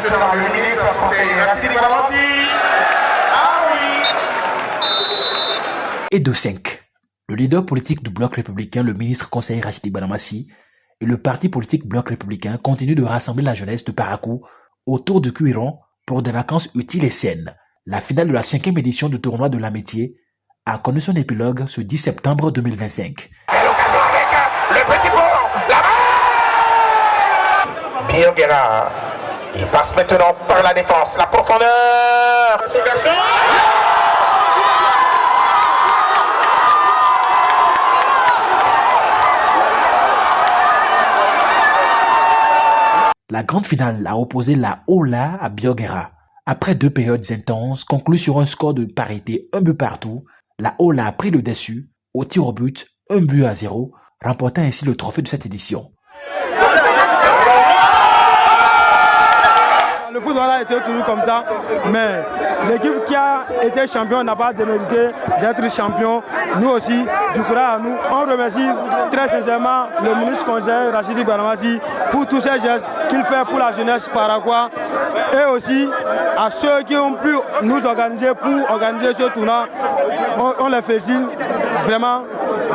maintenant le ministre conseiller Rachid Balamassi. Ah oui. Et de 5. Le leader politique du Bloc républicain, le ministre conseiller Rachid Balamassi, et le parti politique Bloc républicain continuent de rassembler la jeunesse de Parakou autour du Cuiron pour des vacances utiles et saines. La finale de la 5e édition du tournoi de l'amitié a connu son épilogue ce 10 septembre 2025. L'occasion avec le petit pont, là-bas. Bioguera, il passe maintenant par la défense, la profondeur. Ce garçon. La grande finale a opposé la Ola à Bioguera. Après 2 périodes intenses, conclues sur un score de parité 1 but partout, la Ola a pris le dessus au tir au but 1-0, remportant ainsi le trophée de cette édition. Le football a été toujours comme ça, mais l'équipe qui a été champion n'a pas démérité d'être champion. Nous aussi, du courage à nous. On remercie très sincèrement le ministre conseiller Rachid Balamassi pour tous ces gestes qu'il fait pour la jeunesse paraguayenne et aussi à ceux qui ont pu nous organiser pour organiser ce tournoi. On les félicite vraiment.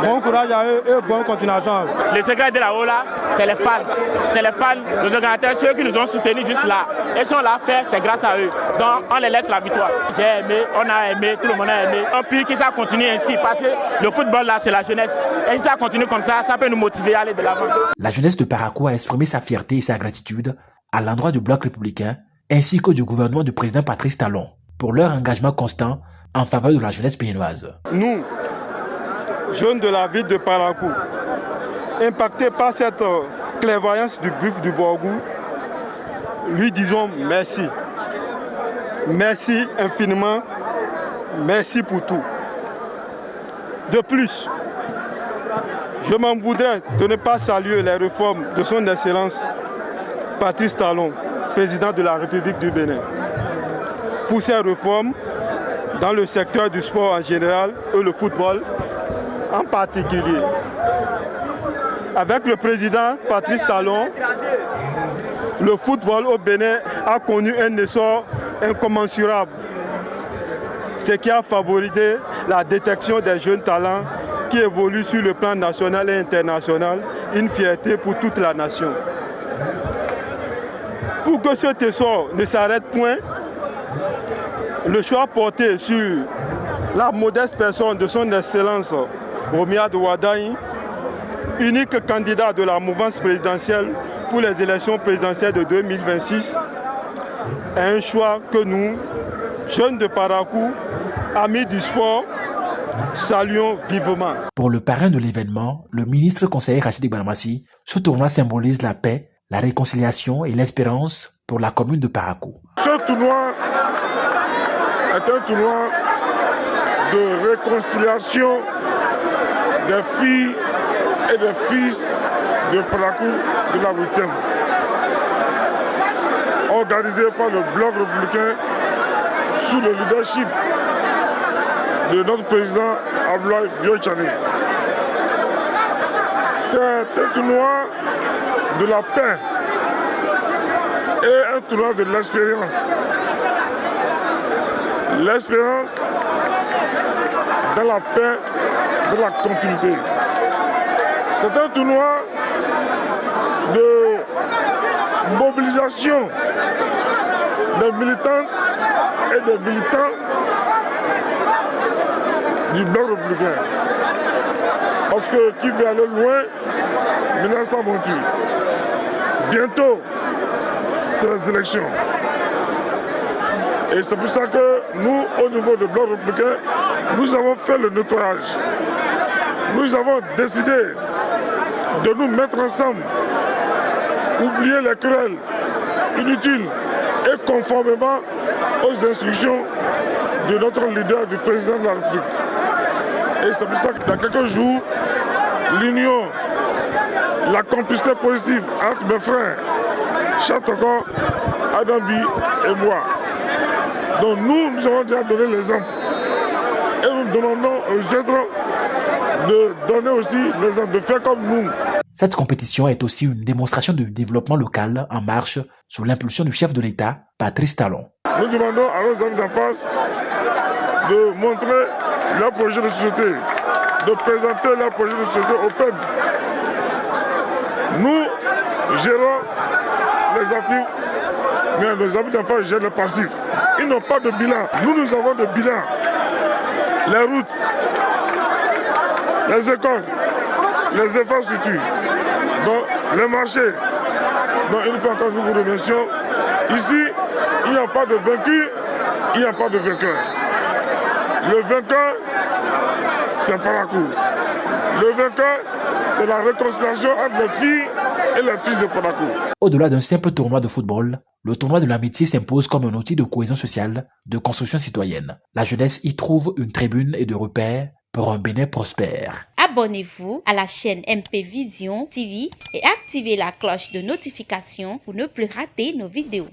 Bon courage à eux et bonne continuation. Le secret de la Ola, c'est les fans. C'est les fans, les organisateurs, ceux qui nous ont soutenus juste là. Ils sont là, c'est grâce à eux. Donc on les laisse la victoire. J'ai aimé, on a aimé, tout le monde a aimé. On prie que ça continue ainsi parce que le football là, c'est la jeunesse. Et si ça continue comme ça peut nous motiver à aller de l'avant. La jeunesse de Parakou a exprimé sa fierté et sa gratitude à l'endroit du Bloc républicain ainsi que du gouvernement du président Patrice Talon pour leur engagement constant en faveur de la jeunesse péninoise. Nous, jeunes de la ville de Parakou, impactés par cette clairvoyance du buff du Borgou, lui disons merci. Merci infiniment. Merci pour tout. De plus, je m'en voudrais de ne pas saluer les réformes de son Excellence Patrice Talon, président de la République du Bénin. Pour ces réformes, dans le secteur du sport en général et le football en particulier. Avec le président Patrice Talon, le football au Bénin a connu un essor incommensurable, ce qui a favorisé la détection des jeunes talents qui évoluent sur le plan national et international, une fierté pour toute la nation. Pour que cet essor ne s'arrête point, le choix porté sur la modeste personne de son Excellence Romia de Wadaï, unique candidat de la mouvance présidentielle pour les élections présidentielles de 2026, est un choix que nous, jeunes de Parakou, amis du sport, saluons vivement. Pour le parrain de l'événement, le ministre conseiller Rachid Balamassi, ce tournoi symbolise la paix, la réconciliation et l'espérance pour la commune de Parakou. Ce tournoi est un tournoi de réconciliation des filles et des fils de Parakou de la 8e, organisé par le Bloc républicain sous le leadership de notre président Abdoulaye Diop-Tchani. C'est un tournoi de la paix et un tournoi de l'espérance. L'espérance dans la paix, dans la continuité. C'est un tournoi de mobilisation des militantes et des militants du Bloc républicain. Parce que qui veut aller loin, menace l'aventure. Bientôt, c'est les élections. Et c'est pour ça que nous, au niveau du Bloc républicain, nous avons fait le nettoyage. Nous avons décidé de nous mettre ensemble, oublier les querelles inutiles et conformément aux instructions de notre leader, du président de la République. Et c'est pour ça que dans quelques jours, l'union, la complicité positive entre mes frères, Chatoko, Adambi et moi. Donc nous avons déjà donné l'exemple. Et nous demandons aux autres de donner aussi l'exemple, de faire comme nous. Cette compétition est aussi une démonstration du développement local en marche sous l'impulsion du chef de l'État, Patrice Talon. Nous demandons à nos amis d'en face de montrer leur projet de société, de présenter leur projet de société au peuple. Nous gérons les actifs, mais nos amis d'en face gèrent les passifs. Ils n'ont pas de bilan. Nous avons de bilan. Les routes, les écoles, les infrastructures, donc les marchés. Donc une fois que nous vous remercions, ici, il n'y a pas de vaincu, il n'y a pas de vainqueur. Le vainqueur, c'est Parakou. Le vainqueur, c'est la réconciliation entre les filles et les fils de Parakou. Au-delà d'un simple tournoi de football, le tournoi de l'amitié s'impose comme un outil de cohésion sociale, de construction citoyenne. La jeunesse y trouve une tribune et de repères pour un Bénin prospère. Abonnez-vous à la chaîne MP Vision TV et activez la cloche de notification pour ne plus rater nos vidéos.